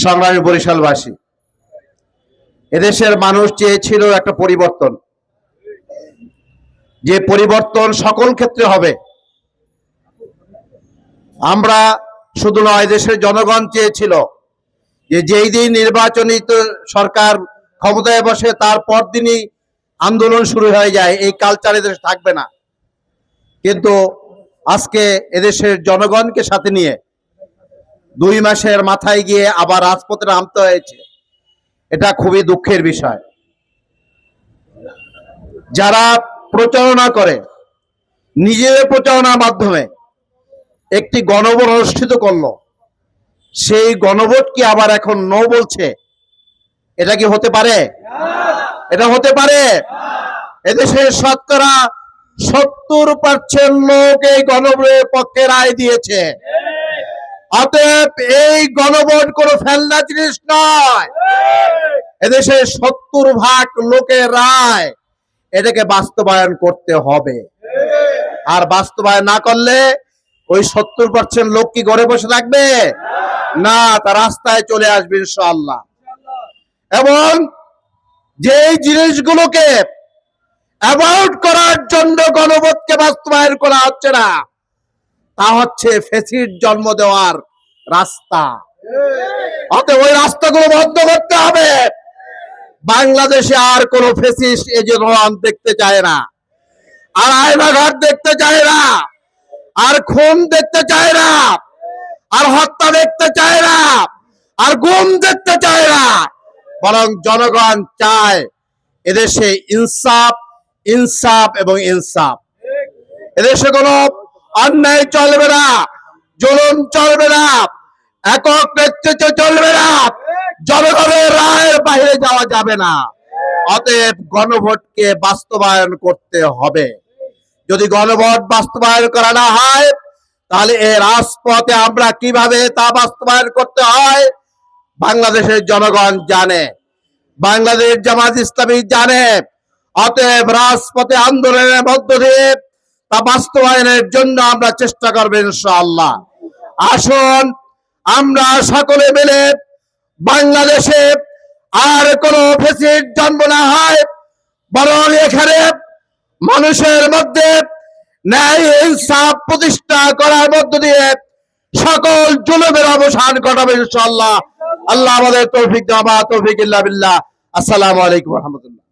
সংগ্রামী বরিশালবাসী, এদেশের মানুষ চেয়েছিল একটা পরিবর্তন, যে পরিবর্তন সকল ক্ষেত্রে হবে। আমরা শুধু নয়, দেশের জনগণ চেয়েছিল যে যেই দিন নির্বাচনিত সরকার ক্ষমতায় বসে তার পর দিনই আন্দোলন শুরু হয়ে যায়, এই কালচার এদেশে থাকবে না। কিন্তু আজকে এদেশের জনগণকে সাথে নিয়ে 2 মাসের মাথায় গিয়ে আবার রাজপথে নামতে হয়েছে। এটা খুবই দুঃখের বিষয়। যারা প্রচারণা করে, নিজেদের প্রচারণার মাধ্যমে একটি গণভোট অনুষ্ঠিত করলো, সেই গণভোট কি আবার এখন নো বলছে? এটা কি হতে পারে? এটা হতে পারে? এদেশের শতকরা 70% লোক এই গণভোটের পক্ষে রায় দিয়েছে। অতএব এই গণভোট কোনো ফেলনা জিনিস নয়। এদেশের 70% লোকের রায়, এটাকে বাস্তবায়ন করতে হবে। আর বাস্তবায়ন না করলে ওই 70% লোক কি ঘরে বসে থাকবে? না, তা রাস্তায় চলে আসবে ইনশাআল্লাহ। এবং যেই জিনিসগুলোকে অ্যাভয়েড করার জন্য গণভোটকে বাস্তবায়ন করা হচ্ছে না, তা হচ্ছে ফ্যাসিস্ট জন্ম দেওয়ার রাস্তা। অতএব ওই রাস্তাগুলো বন্ধ করতে হবে। বাংলাদেশে আর কোন ফ্যাসিস্ট এজেন্ট দেখতে চায় না, আর আয়নাঘাট দেখতে চায় না, আর খুন দেখতে চায় না, আর হত্যা দেখতে চায় না, আর গুম দেখতে চায় না। বরং জনগণ চায় এদেশে ইনসাফ, ইনসাফ এবং ইনসাফ। এদেশে কোনো অন্যায় চলবে না, জুলুম চলবে না, একক নেতৃত্ব চলবে না, জনগণের রায়ের বাইরে যাওয়া যাবে না। অতএব গণভোটকে বাস্তবায়ন করতে হবে। যদি গণভোট বাস্তবায়ন করা না হয়, তাহলে এই রাজপথে আমরা কিভাবে তা বাস্তবায়ন করতে হয় বাংলাদেশের জনগণ জানে, বাংলাদেশ জামাত ইসলামী জানে। অতএব রাজপথে আন্দোলনের মধ্য দিয়ে তা বাস্তবায়নের জন্য আমরা চেষ্টা করব ইনশাআল্লাহ। আসুন আমরা সকলে মিলে বাংলাদেশে আর কোনো ফ্যাসিস্ট জন্ম না হয়, বরং এখানে মানুষের মধ্যে ন্যায় ইনসাফ প্রতিষ্ঠা করার মধ্য দিয়ে সকল জুলুমের অবসান ঘটাবে ইনশাআল্লাহ। আল্লাহ আমাদের তৌফিক দাও, তৌফিক ইল্লা বিল্লাহ। আসসালামু আলাইকুম ওয়া রাহমাতুল্লাহ।